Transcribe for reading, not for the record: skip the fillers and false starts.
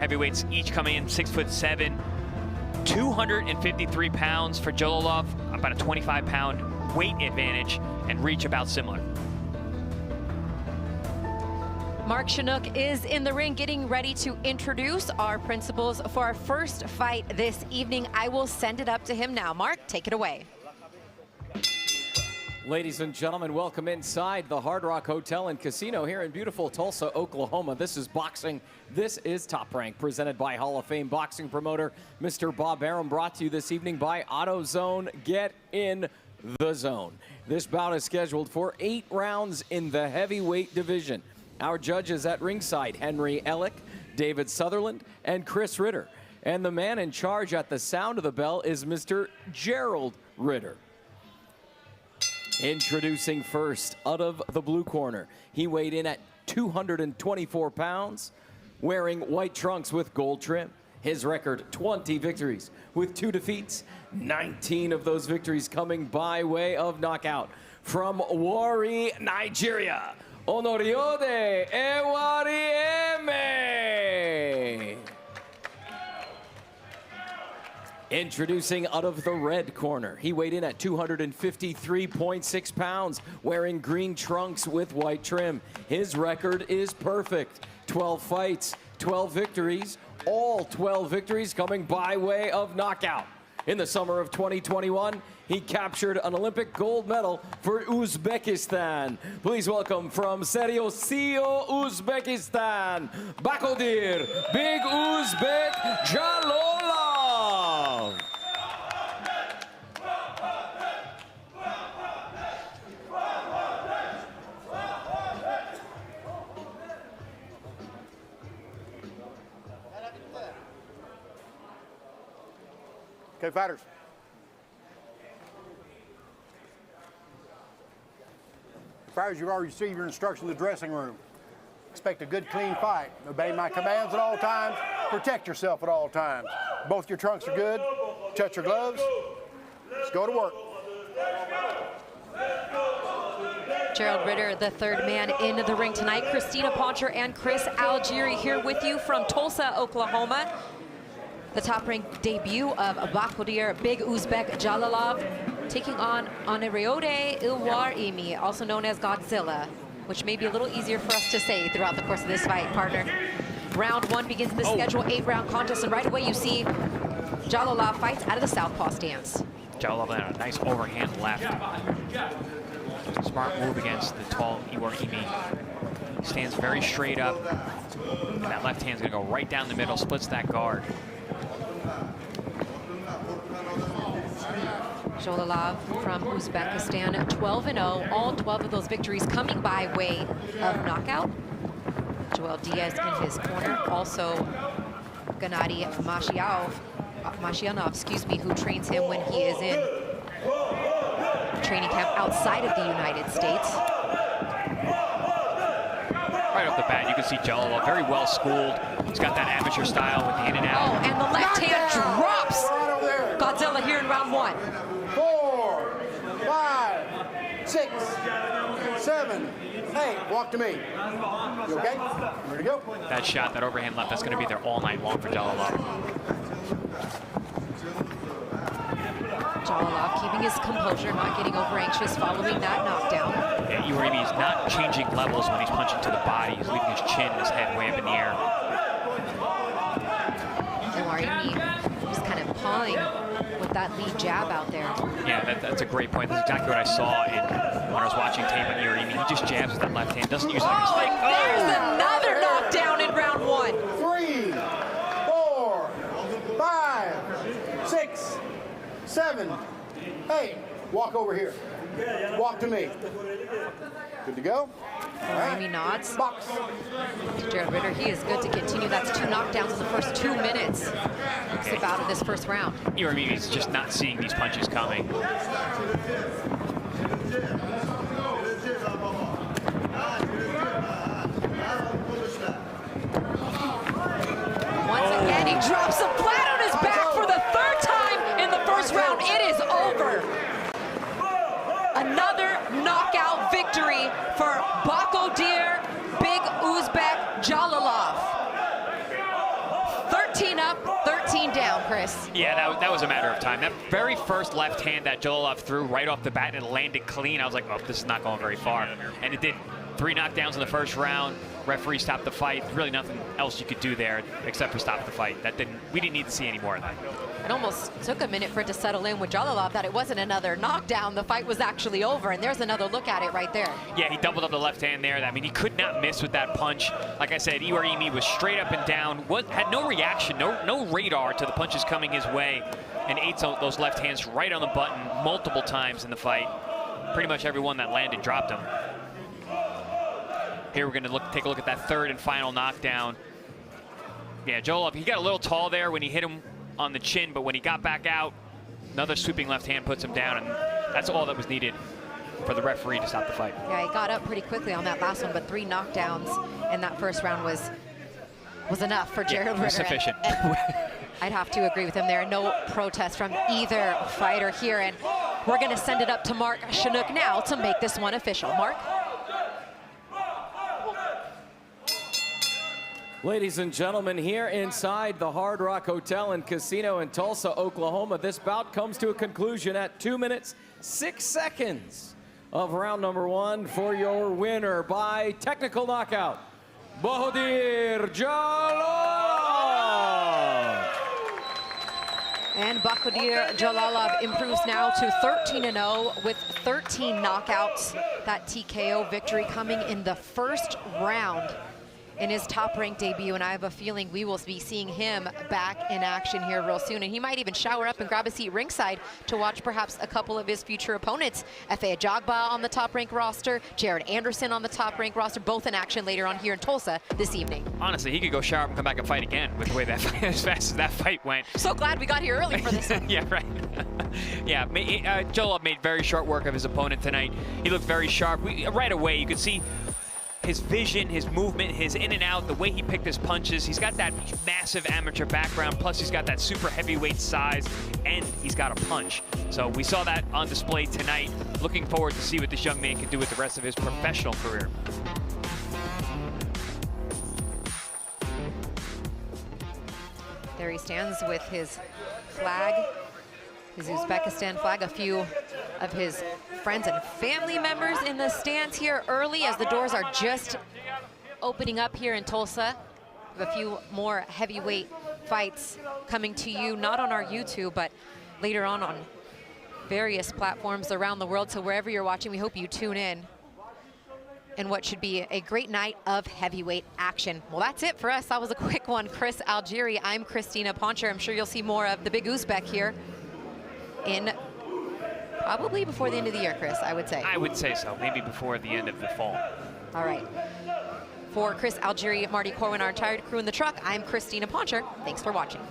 Heavyweights each coming in 6'7", 253 pounds for Jalolov, about a 25-pound weight advantage, and reach about similar. Mark Chinook is in the ring getting ready to introduce our principals for our first fight this evening. I will send it up to him now. Mark, take it away. Ladies and gentlemen, welcome inside the Hard Rock Hotel and Casino here in beautiful Tulsa, Oklahoma. This is boxing. This is Top Rank, presented by Hall of Fame boxing promoter Mr. Bob Arum, brought to you this evening by AutoZone. Get in the zone. This bout is scheduled for 8 rounds in the heavyweight division. Our judges at ringside, Henry Ellick, David Sutherland, and Chris Ritter. And the man in charge at the sound of the bell is Mr. Gerald Ritter. Introducing first, out of the blue corner, he weighed in at 224 pounds, wearing white trunks with gold trim. His record, 20 victories with 2 defeats, 19 of those victories coming by way of knockout. From Warri, Nigeria, Onoriode Ewarieme. Introducing out of the red corner, he weighed in at 253.6 pounds, wearing green trunks with white trim. His record is perfect. 12 fights, 12 victories, all 12 victories coming by way of knockout. In the summer of 2021, he captured an Olympic gold medal for Uzbekistan. Please welcome from Seriosio, Uzbekistan, Bakodir, Big Uzbek Jalolov. Okay, fighters. Fighters, you've already received your instructions in the dressing room. Expect a good, clean fight. Obey my commands at all times. Protect yourself at all times. Both your trunks are good. Touch your gloves. Let's go to work. Gerald Ritter, the third man in the ring tonight. Christina Poncher and Chris Algieri here with you from Tulsa, Oklahoma. The top-ranked debut of Bakodir Big Uzbek Jalolov taking on Onoriode Ewarieme, also known as Godzilla, which may be a little easier for us to say throughout the course of this fight, partner. Round 1 begins the schedule 8-round contest, and right away you see Jalolov fights out of the southpaw stance. Jalolov had a nice overhand left. Smart move against the tall Ewarieme. Stands very straight up. And that left hand's gonna go right down the middle, splits that guard. Jalolov from Uzbekistan, 12-0, all 12 of those victories coming by way of knockout. Joel Diaz in his corner, also Gennady Mashianov, who trains him when he is in training camp outside of the United States. Right off the bat, you can see Jalolov very well schooled. He's got that amateur style with the in and out. Oh, and the left hand drops Godzilla here in round 1. 4, 5, 6, 7, 8. Walk to me. You okay? Ready to go? That shot, that overhand left, that's going to be there all night long for Jalolov. Jalolov keeping his composure, not getting over anxious following that knockdown. Yeah, Ewarieme is not changing levels when he's punching to the body. He's leaving his chin and his head way up in the air. Ewarieme just kind of pawing with that lead jab out there. Yeah, that's a great point. That's exactly what I saw when I was watching tape on Ewarieme. He just jabs with that left hand, doesn't use it on his leg. Oh, there's another knockdown in round 1. 3, 4, 5, 6, 7, 8. Walk over here. Walk to me. Good to go? Ewarieme nods. Box. Gerald Ritter, he is good to continue. That's 2 knockdowns in the first 2 minutes. It's about of this first round. Ewarieme is just not seeing these punches coming. Once again, he drops him flat on his back for the 3rd time in the first round. It is over. Another knockout victory for Bakodir Big Uzbek Jalolov. Chris. Yeah, that was a matter of time. That very first left hand that Jalolov threw right off the bat and it landed clean, I was like, oh, this is not going very far. And it did. 3 knockdowns in the first round. Referee stopped the fight. Really nothing else you could do there except for stop the fight. We didn't need to see any more of that. It almost took a minute for it to settle in with Jalolov that it wasn't another knockdown. The fight was actually over, and there's another look at it right there. Yeah, he doubled up the left hand there. I mean, he could not miss with that punch. Like I said, Iwarimi was straight up and down. Had no reaction, no radar to the punches coming his way, and ate those left hands right on the button multiple times in the fight. Pretty much every one that landed dropped him. Here we're going to take a look at that third and final knockdown. Yeah, Jalolov, he got a little tall there when he hit him on the chin, but when he got back out, another sweeping left hand puts him down, and that's all that was needed for the referee to stop the fight. Yeah, he got up pretty quickly on that last one, but 3 knockdowns in that first round was enough for Jared Ritter. Sufficient. I'd have to agree with him there. No protest from either fighter here, and we're going to send it up to Mark Chinook now to make this one official. Mark? Ladies and gentlemen, here inside the Hard Rock Hotel and Casino in Tulsa, Oklahoma, this bout comes to a conclusion at 2 minutes, 6 seconds of round number 1 for your winner by technical knockout, Bahadur Jalolov. And Bahadur Jalolov improves now to 13-0 with 13 knockouts. That TKO victory coming in the first round in his top-ranked debut, and I have a feeling we will be seeing him back in action here real soon, and he might even shower up and grab a seat ringside to watch perhaps a couple of his future opponents. Efe Ajagba on the top-ranked roster, Jared Anderson on the top-ranked roster, both in action later on here in Tulsa this evening. Honestly, he could go shower up and come back and fight again with the way that fight, as fast as that fight went. So glad we got here early for this one. Yeah, right. Yeah, Jalolov made very short work of his opponent tonight. He looked very sharp. Right away, you could see his vision, his movement, his in and out, the way he picked his punches. He's got that massive amateur background, plus he's got that super heavyweight size, and he's got a punch. So we saw that on display tonight. Looking forward to see what this young man can do with the rest of his professional career. There he stands with his flag, his Uzbekistan flag. A few of his friends and family members in the stands here early as the doors are just opening up here in Tulsa. We have a few more heavyweight fights coming to you, not on our YouTube, but later on various platforms around the world. So wherever you're watching, we hope you tune in and what should be a great night of heavyweight action. Well, that's it for us. That was a quick one. Chris Algieri, I'm Christina Poncher. I'm sure you'll see more of the big Uzbek here in probably before the end of the year, Chris, I would say. I would say so, maybe before the end of the fall. All right. For Chris Algieri, Marty Corwin, our entire crew in the truck, I'm Christina Poncher. Thanks for watching.